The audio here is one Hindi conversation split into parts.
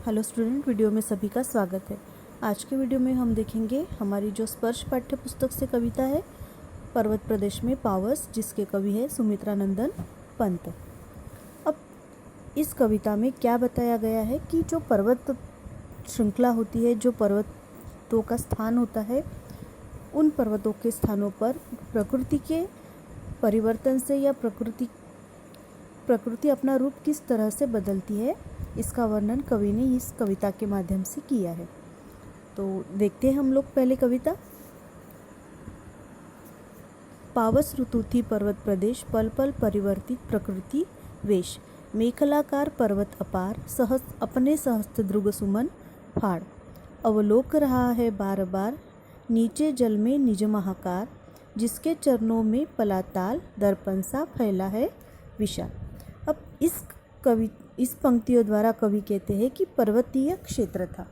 हेलो स्टूडेंट, वीडियो में सभी का स्वागत है। आज के वीडियो में हम देखेंगे हमारी जो स्पर्श पाठ्य पुस्तक से कविता है पर्वत प्रदेश में पावस, जिसके कवि है सुमित्रा नंदन पंत। अब इस कविता में क्या बताया गया है कि जो पर्वत श्रृंखला होती है, जो पर्वतों का स्थान होता है, उन पर्वतों के स्थानों पर प्रकृति के परिवर्तन से या प्रकृति अपना रूप किस तरह से बदलती है, इसका वर्णन कवि ने इस कविता के माध्यम से किया है। तो देखते हैं हम लोग पहले कविता। पावस ऋतु थी पर्वत प्रदेश, पल पल परिवर्तित प्रकृति वेश। मेखलाकार पर्वत अपार, अपने सहस्त्र द्रुग सुमन फाड़। अवलोक रहा है बार बार, नीचे जल में निज महाकार। जिसके चरणों में पलाताल, दर्पण सा फैला है विशाल। अब इस पंक्तियों द्वारा कवि कहते हैं कि पर्वतीय क्षेत्र था।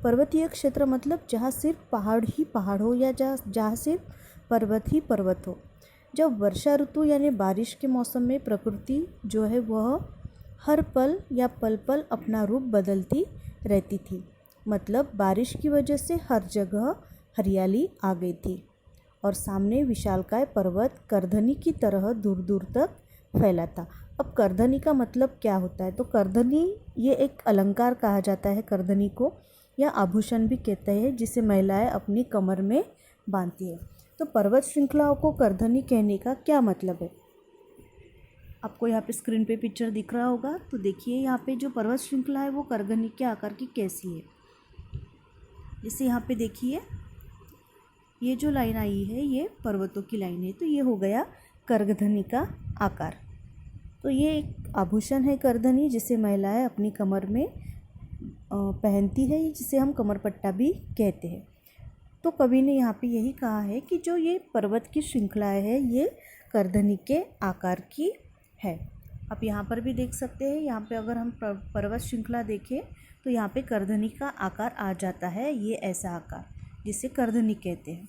पर्वतीय क्षेत्र मतलब जहाँ सिर्फ पहाड़ ही पहाड़ हो या जहाँ सिर्फ पर्वत ही पर्वत हो। जब वर्षा ऋतु यानी बारिश के मौसम में प्रकृति जो है वह हर पल या पल पल अपना रूप बदलती रहती थी। मतलब बारिश की वजह से हर जगह हरियाली आ गई थी और सामने विशालकाय पर्वत करधनी की तरह दूर दूर तक फैला था। अब करधनी का मतलब क्या होता है? तो करधनी ये एक अलंकार कहा जाता है करधनी को, या आभूषण भी कहते हैं, जिसे महिलाएं अपनी कमर में बांधती है। तो पर्वत श्रृंखलाओं को करधनी कहने का क्या मतलब है? आपको यहाँ पे स्क्रीन पे पिक्चर दिख रहा होगा, तो देखिए यहाँ पे जो पर्वत श्रृंखला है वो करधनी के आकार की कैसी है। जैसे यहाँ पे देखिए ये जो लाइन आई है ये पर्वतों की लाइन है, तो ये हो गया करधनी का आकार। तो ये एक आभूषण है करधनी, जिसे महिलाएं अपनी कमर में पहनती है, जिसे हम कमरपट्टा भी कहते हैं। तो कवि ने यहाँ पे यही कहा है कि जो ये पर्वत की श्रृंखलाएं है ये करधनी के आकार की है। आप यहाँ पर भी देख सकते हैं, यहाँ पे अगर हम पर्वत श्रृंखला देखें तो यहाँ पे करधनी का आकार आ जाता है, ये ऐसा आकार जिसे करधनी कहते हैं।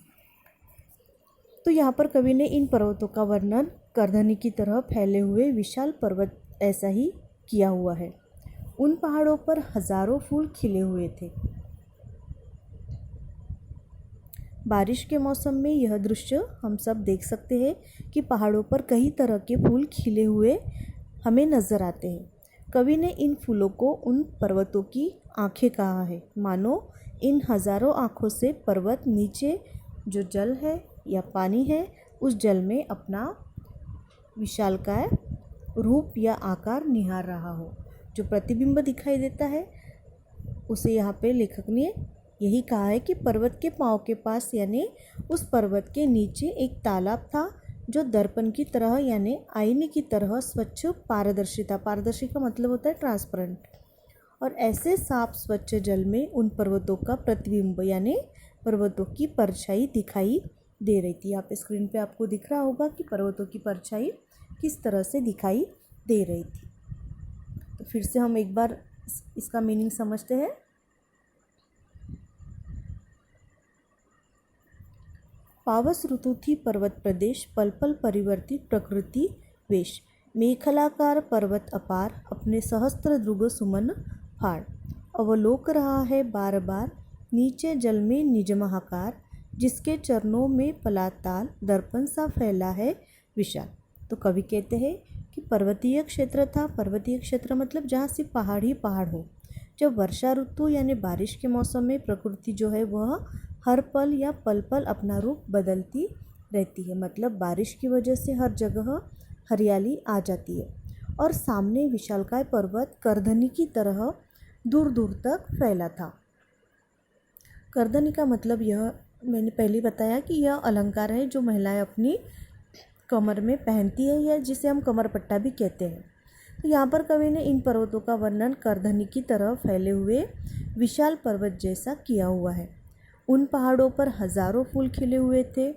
तो यहाँ पर कवि ने इन पर्वतों का वर्णन करधनी की तरह फैले हुए विशाल पर्वत ऐसा ही किया हुआ है। उन पहाड़ों पर हजारों फूल खिले हुए थे। बारिश के मौसम में यह दृश्य हम सब देख सकते हैं कि पहाड़ों पर कई तरह के फूल खिले हुए हमें नजर आते हैं। कवि ने इन फूलों को उन पर्वतों की आंखें कहा है, मानो इन हजारों आंखों से पर्वत नीचे जो जल है या पानी है उस जल में अपना विशालकाय रूप या आकार निहार रहा हो। जो प्रतिबिंब दिखाई देता है उसे यहाँ पे लेखक ने यही कहा है कि पर्वत के पांव के पास यानी उस पर्वत के नीचे एक तालाब था जो दर्पण की तरह यानी आईने की तरह स्वच्छ पारदर्शी था। पारदर्शी का मतलब होता है ट्रांसपेरेंट। और ऐसे साफ स्वच्छ जल में उन पर्वतों का प्रतिबिंब यानी पर्वतों की परछाई दिखाई दे रही थी। यहाँ पे स्क्रीन पे आपको दिख रहा होगा कि पर्वतों की परछाई किस तरह से दिखाई दे रही थी। तो फिर से हम एक बार इसका मीनिंग समझते हैं। पावस ऋतु थी पर्वत प्रदेश, पल पल परिवर्तित प्रकृति वेश। मेखलाकार पर्वत अपार, अपने सहस्त्र द्रुग सुमन फाड़। अवलोक रहा है बार बार, नीचे जल में निज महाकार। जिसके चरणों में पलाताल, दर्पण सा फैला है विशाल। तो कवि कहते हैं कि पर्वतीय क्षेत्र था। पर्वतीय क्षेत्र मतलब जहाँ सिर्फ पहाड़ ही पहाड़ हो। जब वर्षा ऋतु यानी बारिश के मौसम में प्रकृति जो है वह हर पल या पल पल अपना रूप बदलती रहती है। मतलब बारिश की वजह से हर जगह हरियाली आ जाती है और सामने विशालकाय पर्वत करधनी की तरह दूर दूर तक फैला था। करधनी का मतलब यह मैंने पहले बताया कि यह अलंकार है जो महिलाएं अपनी कमर में पहनती है या जिसे हम कमरपट्टा भी कहते हैं। तो यहाँ पर कवि ने इन पर्वतों का वर्णन करधनी की तरह फैले हुए विशाल पर्वत जैसा किया हुआ है। उन पहाड़ों पर हजारों फूल खिले हुए थे।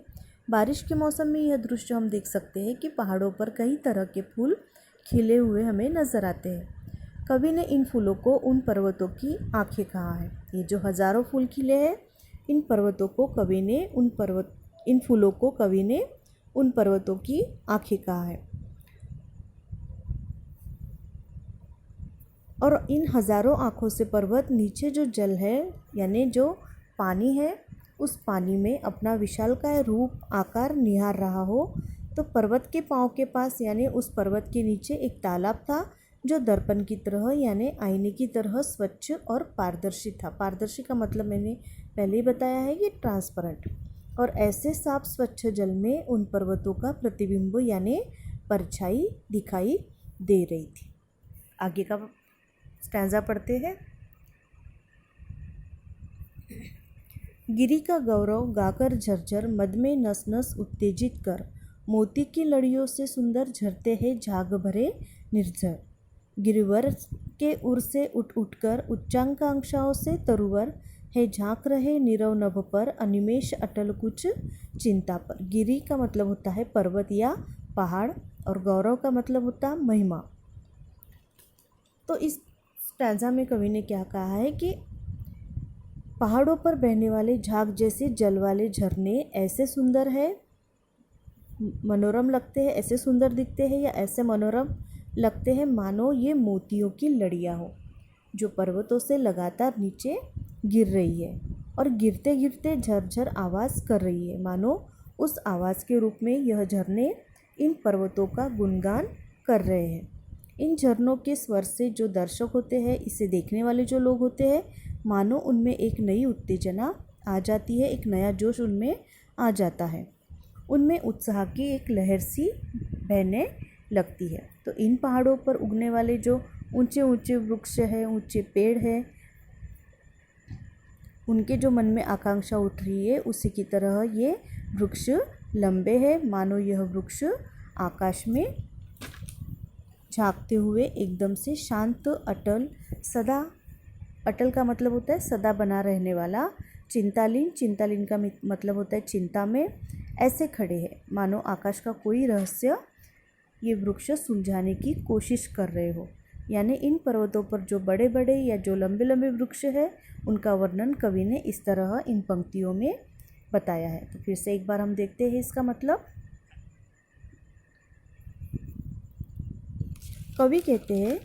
बारिश के मौसम में यह दृश्य हम देख सकते हैं कि पहाड़ों पर कई तरह के फूल खिले हुए हमें नजर आते हैं। कवि ने इन फूलों को उन पर्वतों की आंखें कहा है। ये जो हजारों फूल खिले हैं, इन पर्वतों को कवि ने इन फूलों को कवि ने उन पर्वतों की आंखें कहा है। और इन हज़ारों आँखों से पर्वत नीचे जो जल है यानी जो पानी है उस पानी में अपना विशालकाय रूप आकार निहार रहा हो। तो पर्वत के पाँव के पास यानी उस पर्वत के नीचे एक तालाब था जो दर्पण की तरह यानी आईने की तरह स्वच्छ और पारदर्शी था। पारदर्शी का मतलब मैंने पहले ही बताया है कि ट्रांसपेरेंट। और ऐसे साफ स्वच्छ जल में उन पर्वतों का प्रतिबिंब यानी परछाई दिखाई दे रही थी। आगे का स्टैंजा पढ़ते हैं। गिरी का गौरव गाकर झरझर मद में नस नस उत्तेजित कर, मोती की लड़ियों से सुंदर झरते हैं झाग भरे निर्झर। गिरिवर के उर से उठ उठकर उच्चाकांक्षाओं से तरुवर है झांक रहे नीरव नभ पर अनिमेष अटल कुछ चिंता पर। गिरी का मतलब होता है पर्वत या पहाड़ और गौरव का मतलब होता है महिमा। तो इस स्टैंजा में कवि ने क्या कहा है कि पहाड़ों पर बहने वाले झाग जैसे जल वाले झरने ऐसे सुंदर है, मनोरम लगते हैं, ऐसे सुंदर दिखते हैं या ऐसे मनोरम लगते हैं मानो ये मोतियों की लड़ियाँ हो जो पर्वतों से लगातार नीचे गिर रही है और गिरते गिरते झरझर आवाज़ कर रही है, मानो उस आवाज़ के रूप में यह झरने इन पर्वतों का गुणगान कर रहे हैं। इन झरनों के स्वर से जो दर्शक होते हैं, इसे देखने वाले जो लोग होते हैं, मानो उनमें एक नई उत्तेजना आ जाती है, एक नया जोश उनमें आ जाता है, उनमें उत्साह की एक लहर सी बहने लगती है। तो इन पहाड़ों पर उगने वाले जो ऊंचे ऊंचे वृक्ष हैं, ऊंचे पेड़ हैं, उनके जो मन में आकांक्षा उठ रही है उसी की तरह ये वृक्ष लंबे हैं, मानो यह वृक्ष आकाश में झांकते हुए एकदम से शांत, अटल, सदा, अटल का मतलब होता है सदा बना रहने वाला, चिंतालीन, चिंतालीन का मतलब होता है चिंता में, ऐसे खड़े हैं मानो आकाश का कोई रहस्य ये वृक्ष सुलझाने की कोशिश कर रहे हो। यानी इन पर्वतों पर जो बड़े बड़े या जो लंबे लंबे वृक्ष हैं उनका वर्णन कवि ने इस तरह इन पंक्तियों में बताया है। तो फिर से एक बार हम देखते हैं इसका मतलब। कवि कहते हैं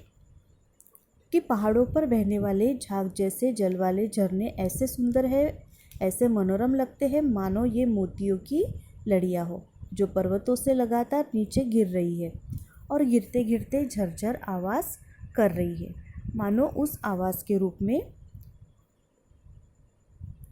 कि पहाड़ों पर बहने वाले झाग जैसे जल वाले झरने ऐसे सुंदर है, ऐसे मनोरम लगते हैं मानो ये मोतियों की लड़ियाँ हो जो पर्वतों से लगातार नीचे गिर रही है और गिरते गिरते झरझर आवाज़ कर रही है, मानो उस आवाज़ के रूप में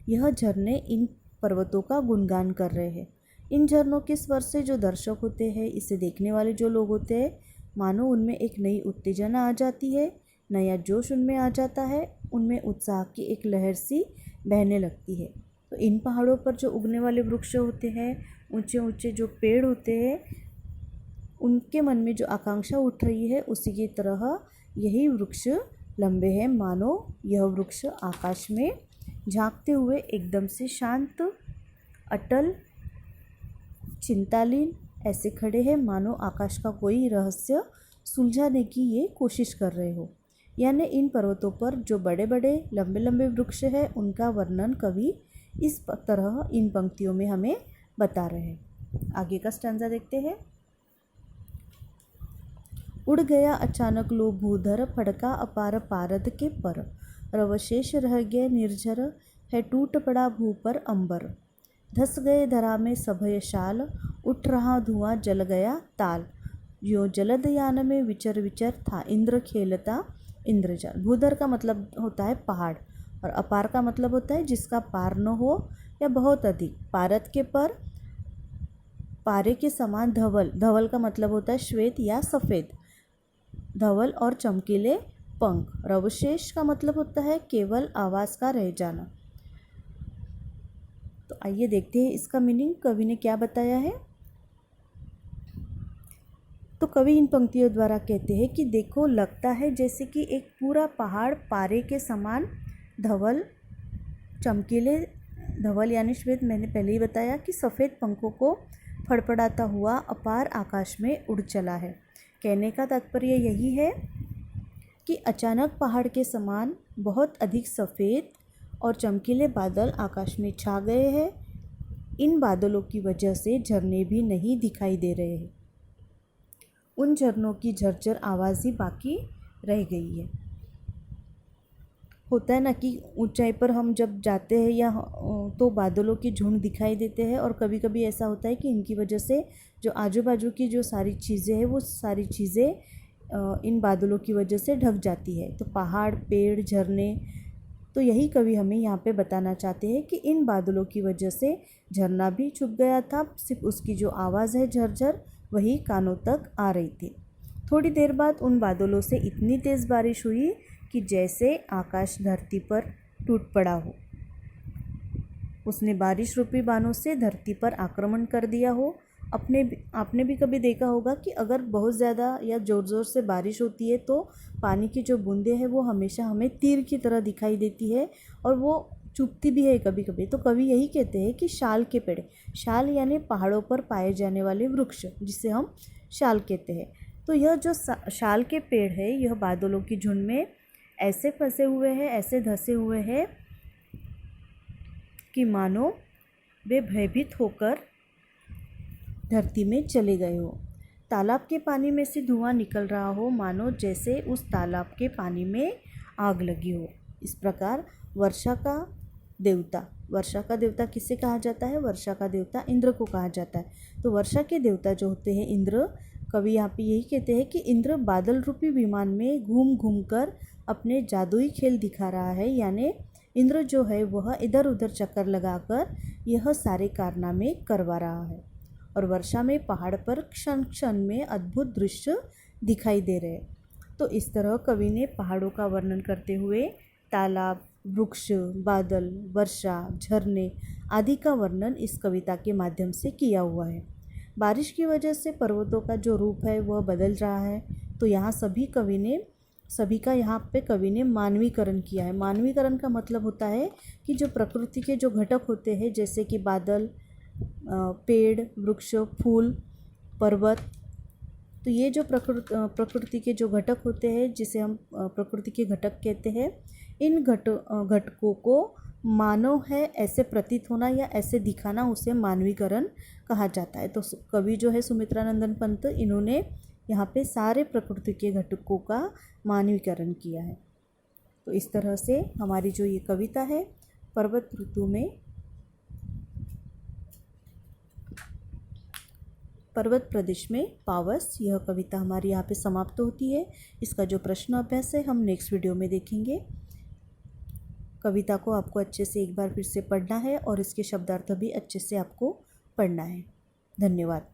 यह झरने इन पर्वतों का गुणगान कर रहे हैं। इन झरनों के स्वर से जो दर्शक होते हैं, इसे देखने वाले जो लोग होते हैं, मानो उनमें एक नई उत्तेजना आ जाती है, नया जोश उनमें आ जाता है, उनमें उत्साह की एक लहर सी बहने लगती है। तो इन पहाड़ों पर जो उगने वाले वृक्ष होते हैं, ऊंचे ऊंचे जो पेड़ होते हैं, उनके मन में जो आकांक्षा उठ रही है उसी की तरह यही वृक्ष लंबे हैं, मानो यह वृक्ष आकाश में झांकते हुए एकदम से शांत, अटल, चिंतालीन ऐसे खड़े हैं मानो आकाश का कोई रहस्य सुलझाने की ये कोशिश कर रहे हो। यानी इन पर्वतों पर जो बड़े बड़े लंबे लंबे वृक्ष हैं उनका वर्णन कवि इस तरह इन पंक्तियों में हमें बता रहे हैं। आगे का स्टैंजा देखते हैं। उड़ गया अचानक लो भूधर, फड़का अपार पारद के पर, रवशेष रह गए निर्झर, है टूट पड़ा भू पर अंबर। धस गए धरा में सभय शाल, उठ रहा धुआं जल गया ताल, यो जलद यान में विचर विचर था इंद्र खेलता इंद्रजाल। भूधर का मतलब होता है पहाड़ और अपार का मतलब होता है जिसका पार न हो या बहुत अधिक। पारद के पर, पारे के समान धवल, धवल का मतलब होता है श्वेत या सफ़ेद, धवल और चमकीले पंख। रवशेष का मतलब होता है केवल आवाज़ का रह जाना। तो आइए देखते हैं इसका मीनिंग कवि ने क्या बताया है। तो कवि इन पंक्तियों द्वारा कहते हैं कि देखो, लगता है जैसे कि एक पूरा पहाड़ पारे के समान धवल, चमकीले, धवल यानी श्वेत, मैंने पहले ही बताया कि सफ़ेद पंखों को फड़फड़ाता हुआ अपार आकाश में उड़ चला है। कहने का तात्पर्य यही है कि अचानक पहाड़ के समान बहुत अधिक सफ़ेद और चमकीले बादल आकाश में छा गए हैं। इन बादलों की वजह से झरने भी नहीं दिखाई दे रहे हैं, उन झरनों की झरझर आवाज़ ही बाकी रह गई है। होता है ना कि ऊंचाई पर हम जब जाते हैं या तो बादलों की झुंड दिखाई देते हैं, और कभी कभी ऐसा होता है कि इनकी वजह से जो आजू बाजू की जो सारी चीज़ें हैं वो सारी चीज़ें इन बादलों की वजह से ढक जाती है। तो पहाड़, पेड़, झरने, तो यही कवि हमें यहाँ पे बताना चाहते हैं कि इन बादलों की वजह से झरना भी छुप गया था, सिर्फ उसकी जो आवाज़ है झरझर वही कानों तक आ रही थी। थोड़ी देर बाद उन बादलों से इतनी तेज़ बारिश हुई कि जैसे आकाश धरती पर टूट पड़ा हो। उसने बारिश रूपी बाणों से धरती पर आक्रमण कर दिया हो। आपने भी कभी देखा होगा कि अगर बहुत ज़्यादा या ज़ोर ज़ोर से बारिश होती है तो पानी की जो बूंदें हैं वो हमेशा हमें तीर की तरह दिखाई देती है, और वो चुभती भी है कभी कभी। तो कवि यही कहते हैं कि शाल के पेड़, शाल यानी पहाड़ों पर पाए जाने वाले वृक्ष, जिसे हम शाल कहते हैं। तो यह जो शाल के पेड़ है यह बादलों की झुंड में ऐसे फंसे हुए हैं, ऐसे धंसे हुए हैं कि मानो वे भयभीत होकर धरती में चले गए हो। तालाब के पानी में से धुआं निकल रहा हो, मानो जैसे उस तालाब के पानी में आग लगी हो। इस प्रकार वर्षा का देवता किसे कहा जाता है? वर्षा का देवता इंद्र को कहा जाता है। तो वर्षा के देवता जो होते हैं इंद्र, कवि यहाँ पे यही कहते हैं कि इंद्र बादल रूपी विमान में घूम घूम कर अपने जादुई खेल दिखा रहा है। यानी इंद्र जो है वह इधर उधर चक्कर लगाकर यह सारे कारनामे करवा रहा है। और वर्षा में पहाड़ पर क्षण क्षण में अद्भुत दृश्य दिखाई दे रहे हैं। तो इस तरह कवि ने पहाड़ों का वर्णन करते हुए तालाब, वृक्ष, बादल, वर्षा, झरने आदि का वर्णन इस कविता के माध्यम से किया हुआ है। बारिश की वजह से पर्वतों का जो रूप है वह बदल रहा है। तो यहाँ सभी का यहाँ पे कवि ने मानवीकरण किया है। मानवीकरण का मतलब होता है कि जो प्रकृति के जो घटक होते हैं, जैसे कि बादल, पेड़, वृक्ष, फूल, पर्वत, तो ये जो प्रकृति के जो घटक होते हैं जिसे हम प्रकृति के घटक कहते हैं, इन घटकों को मानव है ऐसे प्रतीत होना या ऐसे दिखाना, उसे मानवीकरण कहा जाता है। तो कवि जो है सुमित्रानंदन पंत, इन्होंने यहाँ पे सारे प्रकृति के घटकों का मानवीकरण किया है। तो इस तरह से हमारी जो ये कविता है पर्वत ऋतु में पर्वत प्रदेश में पावस, यह कविता हमारी यहाँ पे समाप्त होती है। इसका जो प्रश्न अभ्यास है हम नेक्स्ट वीडियो में देखेंगे। कविता को आपको अच्छे से एक बार फिर से पढ़ना है और इसके शब्दार्थ भी अच्छे से आपको पढ़ना है। धन्यवाद।